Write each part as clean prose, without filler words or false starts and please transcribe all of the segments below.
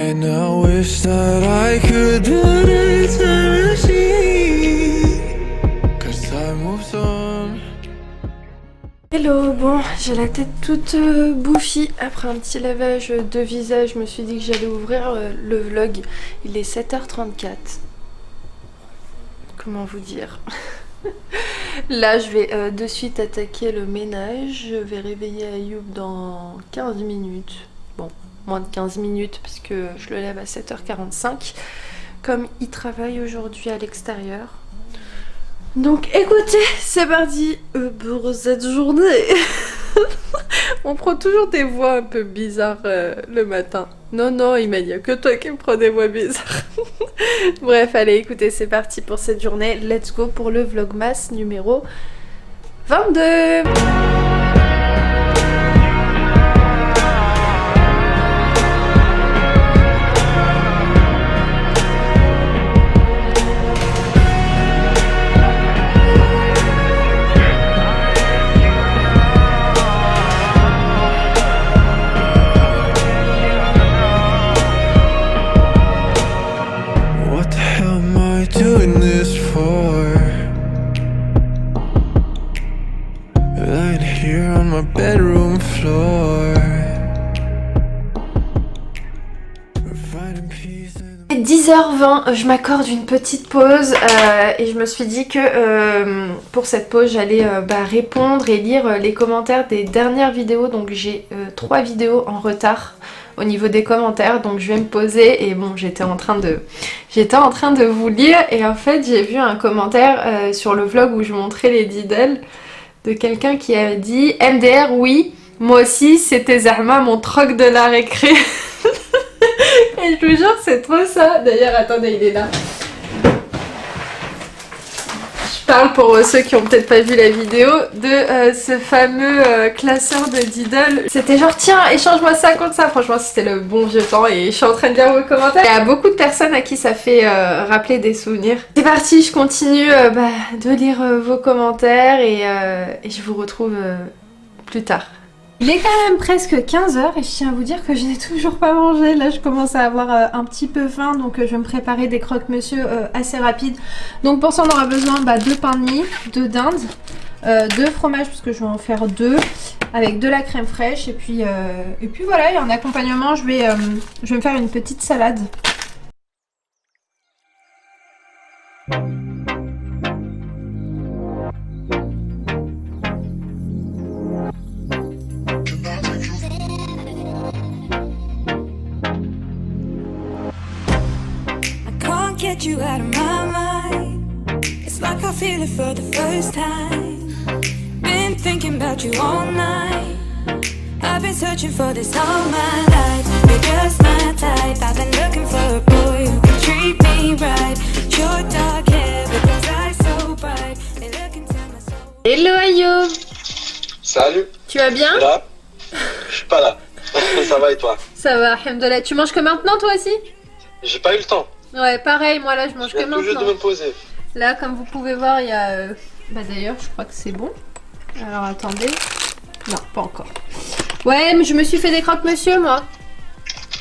And I wish that I could build eternity, 'cause time moves on. Hello, bon, j'ai la tête toute bouffie après un petit lavage de visage. Je me suis dit que j'allais ouvrir le vlog. Il est 7h34. Comment vous dire? Là, je vais de suite attaquer le ménage. Je vais réveiller Ayoub dans 15 minutes. Bon, moins de 15 minutes parce que je le lève à 7h45. Comme il travaille aujourd'hui à l'extérieur. Donc écoutez, c'est parti pour cette journée. On prend toujours des voix un peu bizarres le matin. Non, non, il m'a dit que toi qui me prends des voix bizarres. Bref, allez, écoutez, c'est parti pour cette journée. Let's go pour le vlogmas numéro 22. Doing this for lying here on my bedroom floor, finding peace in the... 10h20, je m'accorde une petite pause et je me suis dit que pour cette pause j'allais répondre et lire les commentaires des dernières vidéos. Donc j'ai 3 vidéos en retard au niveau des commentaires, donc je vais me poser et bon, j'étais en train de vous lire et en fait j'ai vu un commentaire sur le vlog où je montrais les Diddle de quelqu'un qui a dit MDR, oui, moi aussi c'était Zahma mon troc de la récré. Et je vous jure c'est trop ça. D'ailleurs attendez, il est là. Je parle pour ceux qui ont peut-être pas vu la vidéo de ce fameux classeur de Diddle. C'était genre tiens échange-moi ça contre ça. Franchement c'était le bon vieux temps et je suis en train de lire vos commentaires. Il y a beaucoup de personnes à qui ça fait rappeler des souvenirs. C'est parti, je continue de lire vos commentaires et je vous retrouve plus tard. Il est quand même presque 15h et je tiens à vous dire que je n'ai toujours pas mangé. Là je commence à avoir un petit peu faim, donc je vais me préparer des croque-monsieur assez rapides. Donc pour ça on aura besoin de pain de mie, de dinde, de fromage parce que je vais en faire 2 avec de la crème fraîche et puis voilà. Et en accompagnement je vais me faire une petite salade. Get you out of my mind. It's like I feel it for the first time. Been thinking about you all night. I've been searching for this all my life. You're just my type. I've been looking for a boy who can treat me right. Your dark hair with those eyes so bright. They look into my soul. Hello Ayoub. Salut. Tu vas bien? Là, je suis pas là. Ça va et toi? Ça va, alhamdoulilah. Tu manges que maintenant toi aussi? J'ai pas eu le temps. Ouais, pareil, moi là je mange que maintenant. Je viens tout juste de me poser. Là, comme vous pouvez voir, il y a... d'ailleurs, je crois que c'est bon. Alors, attendez. Non, pas encore. Ouais, mais je me suis fait des croque-monsieur, moi.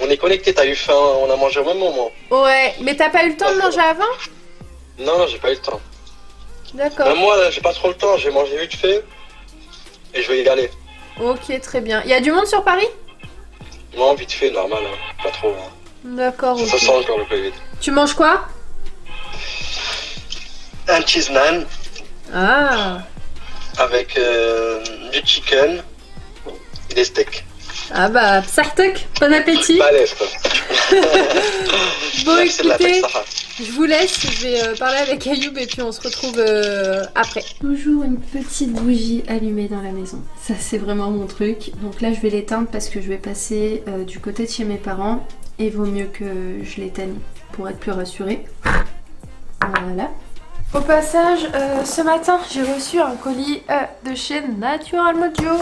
On est connectés, t'as eu faim, on a mangé au même moment. Ouais, mais t'as pas eu le temps de manger avant? Non, j'ai pas eu le temps. D'accord. Même moi, là, j'ai pas trop le temps, j'ai mangé vite fait. Et je vais y aller. Ok, très bien. Il y a du monde sur Paris? Non, vite fait, normal, hein. Pas trop. Hein. D'accord, ok. Ça sent encore le Covid. Tu manges quoi? Un cheese naan. Ah. Avec du chicken et des steaks. Ah bah, psartek, bon appétit. Balèze, quoi. Bon, Merci écoutez, je vous laisse, je vais parler avec Ayoub et puis on se retrouve après. Toujours une petite bougie allumée dans la maison. Ça, c'est vraiment mon truc. Donc là, je vais l'éteindre parce que je vais passer du côté de chez mes parents. Et vaut mieux que je l'éteigne pour être plus rassurée. Voilà. Au passage, ce matin, j'ai reçu un colis de chez Natural Mojo.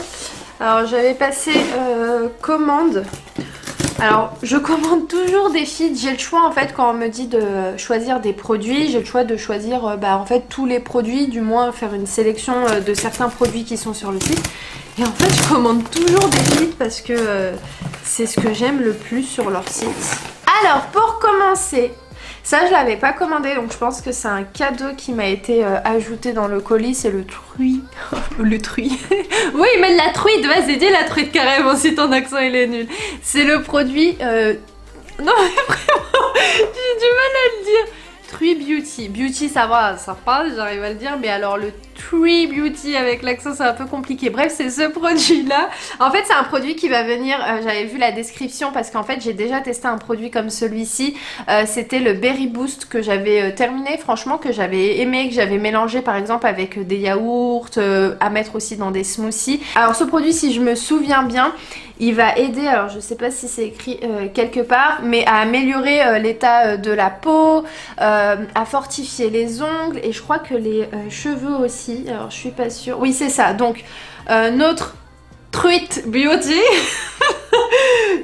Alors, j'avais passé commande. Alors, je commande toujours des feeds. J'ai le choix, en fait, quand on me dit de choisir des produits, j'ai le choix de choisir, en fait, tous les produits, du moins faire une sélection de certains produits qui sont sur le site. Et en fait, je commande toujours des feeds parce que c'est ce que j'aime le plus sur leur site. Alors pour commencer, ça je l'avais pas commandé donc je pense que c'est un cadeau qui m'a été ajouté dans le colis, c'est le truie. Le truie. Oui mais la truite, vas-y dis la truite carrément si ton accent il est nul. C'est le produit... Non mais vraiment, j'ai du mal à le dire. Tree Beauty. Beauty ça va, ça passe, j'arrive à le dire, mais alors le Tree Beauty avec l'accent c'est un peu compliqué. Bref, c'est ce produit là. En fait c'est un produit qui va venir, j'avais vu la description parce qu'en fait j'ai déjà testé un produit comme celui-ci. C'était le Berry Boost que j'avais terminé, franchement que j'avais aimé, que j'avais mélangé par exemple avec des yaourts, à mettre aussi dans des smoothies. Alors ce produit si je me souviens bien, il va aider, alors je sais pas si c'est écrit quelque part, mais à améliorer l'état de la peau, à fortifier les ongles et je crois que les cheveux aussi, alors je suis pas sûre. Oui c'est ça, donc notre Truite Beauty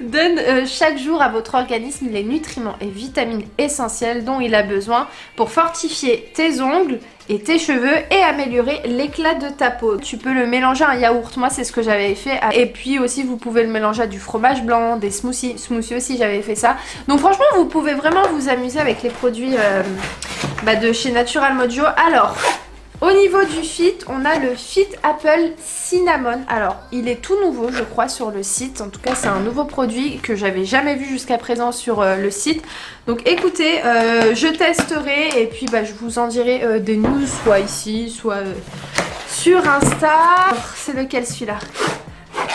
donne chaque jour à votre organisme les nutriments et vitamines essentielles dont il a besoin pour fortifier tes ongles et tes cheveux et améliorer l'éclat de ta peau. Tu peux le mélanger à un yaourt, moi c'est ce que j'avais fait. Et puis aussi vous pouvez le mélanger à du fromage blanc, des smoothies aussi j'avais fait ça. Donc franchement vous pouvez vraiment vous amuser avec les produits de chez Natural Mojo. Alors... au niveau du fit, on a le Fit Apple Cinnamon. Alors, il est tout nouveau, je crois, sur le site. En tout cas, c'est un nouveau produit que j'avais jamais vu jusqu'à présent sur le site. Donc, écoutez, je testerai et puis je vous en dirai des news, soit ici, soit sur Insta. C'est lequel celui-là ?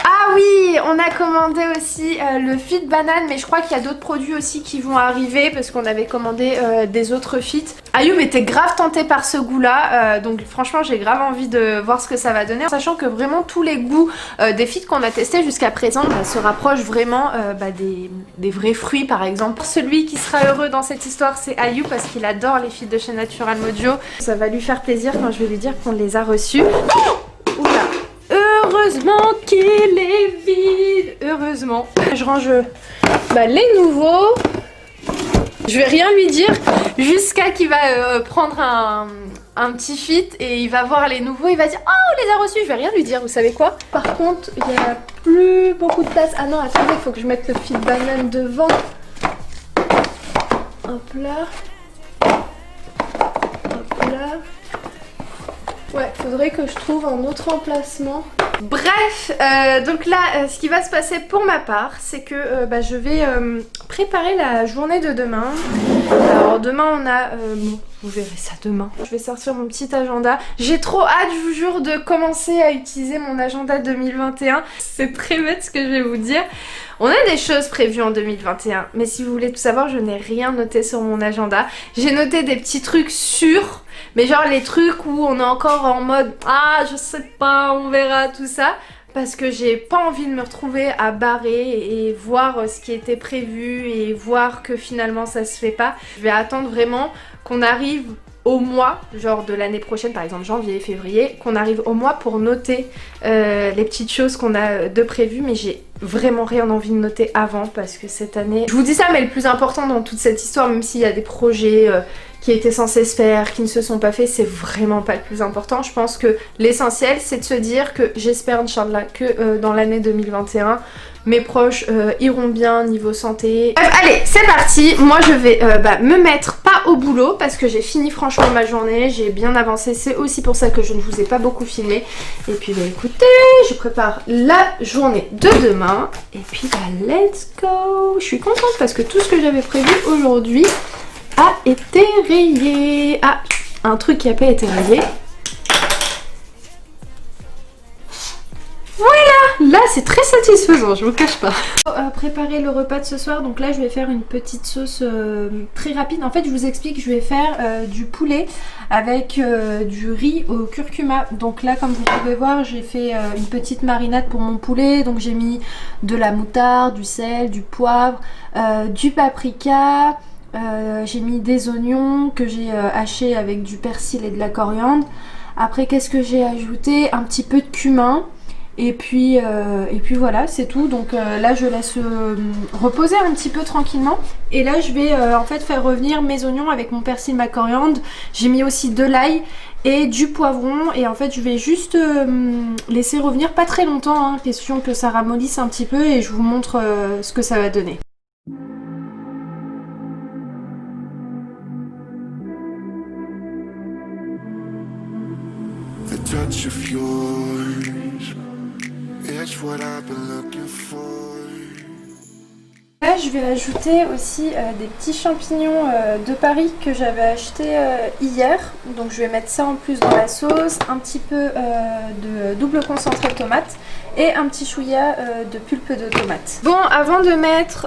Ah oui, on a commandé aussi le Fit Banane, mais je crois qu'il y a d'autres produits aussi qui vont arriver parce qu'on avait commandé des autres Fit. Ayoub était grave tenté par ce goût-là, donc franchement j'ai grave envie de voir ce que ça va donner, sachant que vraiment tous les goûts des Fit qu'on a testés jusqu'à présent se rapprochent vraiment des vrais fruits par exemple. Celui qui sera heureux dans cette histoire c'est Ayoub parce qu'il adore les Fit de chez Natural Mojo. Ça va lui faire plaisir quand je vais lui dire qu'on les a reçus. Oula. Heureusement qu'il est vide. Heureusement. Je range les nouveaux. Je vais rien lui dire jusqu'à qu'il va prendre un petit fit et il va voir les nouveaux. Il va dire oh on les a reçus. Je vais rien lui dire, vous savez quoi. Par contre il n'y a plus beaucoup de place. Ah non attendez, il faut que je mette le Fit Banane devant. Hop là. Hop là. Ouais, faudrait que je trouve un autre emplacement. Bref, donc là, ce qui va se passer pour ma part, c'est que je vais préparer la journée de demain. Alors demain, on a... vous verrez ça demain. Je vais sortir mon petit agenda. J'ai trop hâte, je vous jure, de commencer à utiliser mon agenda 2021. C'est très bête ce que je vais vous dire. On a des choses prévues en 2021, mais si vous voulez tout savoir, je n'ai rien noté sur mon agenda. J'ai noté des petits trucs sûrs, mais genre les trucs où on est encore en mode « Ah, je sais pas, on verra, tout ça ». Parce que j'ai pas envie de me retrouver à barrer et voir ce qui était prévu et voir que finalement ça se fait pas. Je vais attendre vraiment qu'on arrive au mois, genre de l'année prochaine, par exemple janvier, février, qu'on arrive au mois pour noter les petites choses qu'on a de prévues, mais j'ai vraiment rien envie de noter avant parce que cette année... Je vous dis ça, mais le plus important dans toute cette histoire, même s'il y a des projets qui étaient censés se faire, qui ne se sont pas faits, c'est vraiment pas le plus important. Je pense que l'essentiel, c'est de se dire que j'espère, Inch'Allah, que dans l'année 2021, mes proches iront bien niveau santé. Allez, c'est parti. Moi, je vais me mettre pas au boulot parce que j'ai fini franchement ma journée. J'ai bien avancé. C'est aussi pour ça que je ne vous ai pas beaucoup filmé. Et puis, écoutez, je prépare la journée de demain. Et puis, let's go. Je suis contente parce que tout ce que j'avais prévu aujourd'hui a été rayé. Ah, un truc qui n'a pas été rayé. Voilà, là c'est très satisfaisant, je vous cache pas. Préparer le repas de ce soir, donc là je vais faire une petite sauce très rapide. En fait je vous explique, je vais faire du poulet avec du riz au curcuma. Donc là comme vous pouvez voir j'ai fait une petite marinade pour mon poulet. Donc j'ai mis de la moutarde, du sel, du poivre, du paprika. J'ai mis des oignons que j'ai hachés avec du persil et de la coriandre. Après qu'est-ce que j'ai ajouté? Un petit peu de cumin. Et puis voilà, c'est tout. Donc là je laisse reposer un petit peu tranquillement. Et là je vais en fait faire revenir mes oignons avec mon persil, ma coriandre. J'ai mis aussi de l'ail et du poivron. Et en fait je vais juste laisser revenir pas très longtemps, hein, question que ça ramollisse un petit peu. Et je vous montre ce que ça va donner. touch of yours. It's what I've been looking for. Là, je vais ajouter aussi des petits champignons de Paris que j'avais achetés hier. Donc je vais mettre ça en plus dans la sauce, un petit peu de double concentré de tomate et un petit chouïa de pulpe de tomate. Bon, avant de mettre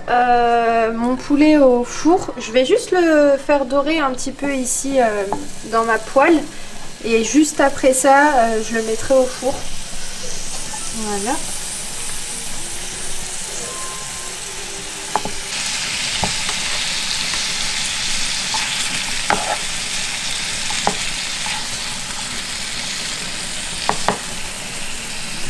mon poulet au four, je vais juste le faire dorer un petit peu ici dans ma poêle. Et juste après ça, je le mettrai au four. Voilà.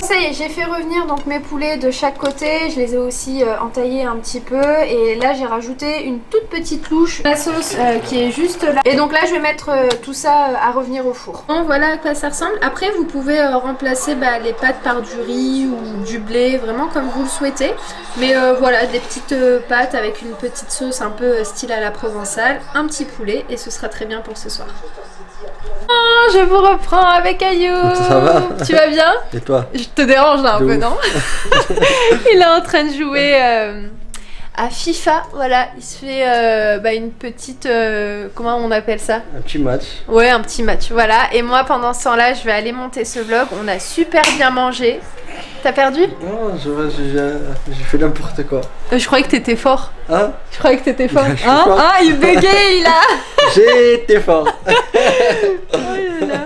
Ça y est, j'ai fait revenir donc mes poulets de chaque côté, je les ai aussi entaillés un petit peu et là j'ai rajouté une toute petite louche, la sauce qui est juste là. Et donc là je vais mettre tout ça à revenir au four. Bon, voilà à quoi ça ressemble. Après vous pouvez remplacer les pâtes par du riz ou du blé, vraiment comme vous le souhaitez. Mais voilà, des petites pâtes avec une petite sauce un peu style à la provençale, un petit poulet et ce sera très bien pour ce soir. Oh, je vous reprends avec Ayoub. Ça va? Tu vas bien? Et toi? Je te dérange là un De peu, ouf. non? Il est en train de jouer à FIFA, voilà, il se fait une petite, comment on appelle ça? Un petit match. Ouais, un petit match, voilà. Et moi pendant ce temps-là, je vais aller monter ce vlog, on a super bien mangé. T'as perdu? Non, j'ai fait n'importe quoi. Je croyais que t'étais fort. Hein? Je croyais que t'étais fort. Je suis fort. Ah, il bugait, il a... J'ai été fort. Oh là là.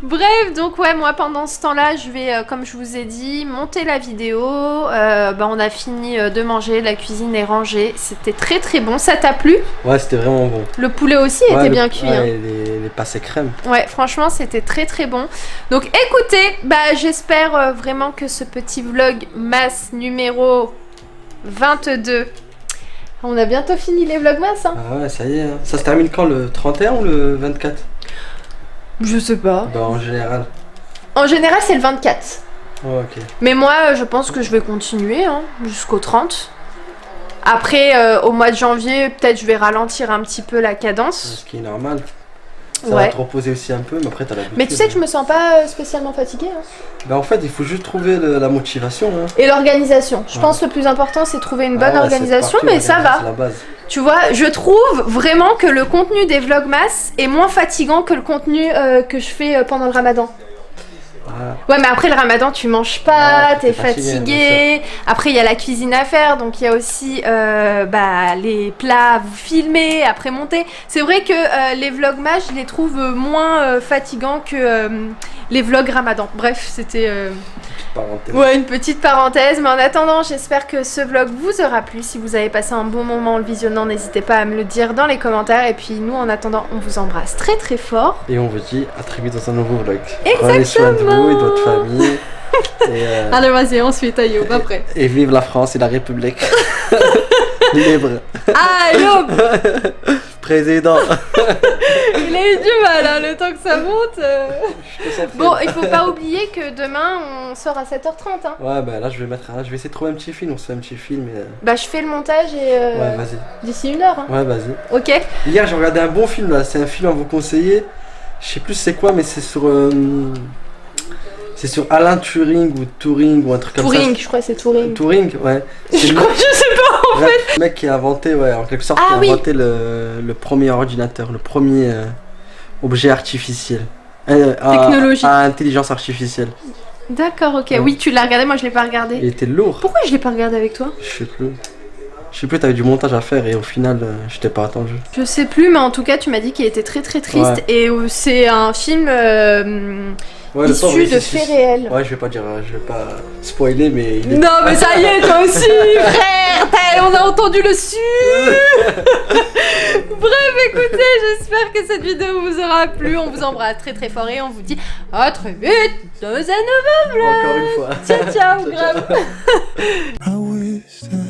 Bref, donc ouais, moi pendant ce temps-là, je vais, comme je vous ai dit, monter la vidéo. On a fini de manger, la cuisine est rangée. C'était très très bon. Ça t'a plu? Ouais, c'était vraiment bon. Le poulet aussi était bien cuit. Ouais, Hein. les passés crème. Ouais, franchement, c'était très très bon. Donc écoutez, j'espère vraiment que ce petit vlog masse numéro 22. On a bientôt fini les vlogmas, hein? Ah ouais, ça y est. Hein. Ça se termine quand? Le 31 ou le 24? Je sais pas. Bah en général. En général, c'est le 24. Ouais, ok. Mais moi, je pense que je vais continuer hein, jusqu'au 30. Après, au mois de janvier, peut-être je vais ralentir un petit peu la cadence. Ce qui est normal. Ça Ouais. va te reposer aussi un peu, mais après t'as l'habitude. Mais tu sais que je me sens pas spécialement fatiguée. Hein. Bah en fait, il faut juste trouver la motivation. Hein. Et l'organisation. Je Ouais. pense que le plus important, c'est trouver une Ah bonne ouais, organisation, c'est partout, mais ça va. C'est la base. Tu vois, je trouve vraiment que le contenu des vlogmas est moins fatigant que le contenu que je fais pendant le ramadan. Ah. Ouais, mais après le ramadan, tu manges pas, Ouais, t'es t'es fatigué, fatigué. Après, il y a la cuisine à faire, donc il y a aussi les plats à vous filmer, après monter. C'est vrai que les vlogmas, je les trouve moins fatigants que les vlogs ramadan. Bref, c'était Parenthèse. ouais, une petite parenthèse. Mais en attendant, j'espère que ce vlog vous aura plu. Si vous avez passé un bon moment en le visionnant, n'hésitez pas à me le dire dans les commentaires. Et puis nous, en attendant, on vous embrasse très très fort. Et on vous dit à très vite dans un nouveau vlog. Exactement. Prenez soin de vous et de votre famille. Et, Allez, vas-y, ensuite, Ayoub, après. et vive la France et la République. Libre. Ayoub, Président. il a eu du mal, hein, le temps que ça monte. Je te sens Bon, prêt. il faut pas oublier que demain, on sort à 7h30. Hein. Ouais, bah là je vais essayer de trouver un petit film. On se fait un petit film. Et, Je fais le montage et ouais, vas-y. d'ici 1 heure. Hein. Ouais, vas-y. Ok. Hier j'ai regardé un bon film là. C'est un film à vous conseiller. Je sais plus c'est quoi, mais c'est sur. C'est sur Alan Turing ou Turing ou un truc comme Touring, ça. je crois que c'est Touring. Turing, ouais. C'est Je le crois, je sais pas. bref, le mec qui a inventé, ouais, en quelque sorte, Ah qui a oui. inventé le premier ordinateur, le premier objet artificiel. Technologie. À intelligence artificielle. D'accord, ok. Ouais. Oui, tu l'as regardé, moi je l'ai pas regardé. Il était lourd. Pourquoi je l'ai pas regardé avec toi? Je sais plus. Je sais plus, t'avais du montage à faire et au final, je t'ai pas attendu. Je sais plus, mais en tout cas, tu m'as dit qu'il était très très triste. Ouais. Et c'est un film Ouais, le pauvre, issu il de s'est- faits réels. Ouais, je vais pas spoiler, mais il est. Non, mais ça y est, toi aussi, frère! On a entendu le su! Bref, écoutez, j'espère que cette vidéo vous aura plu. On vous embrasse très très fort et on vous dit à très vite dans un nouveau vlog! Encore une fois. Ciao, ciao, grave! I wish that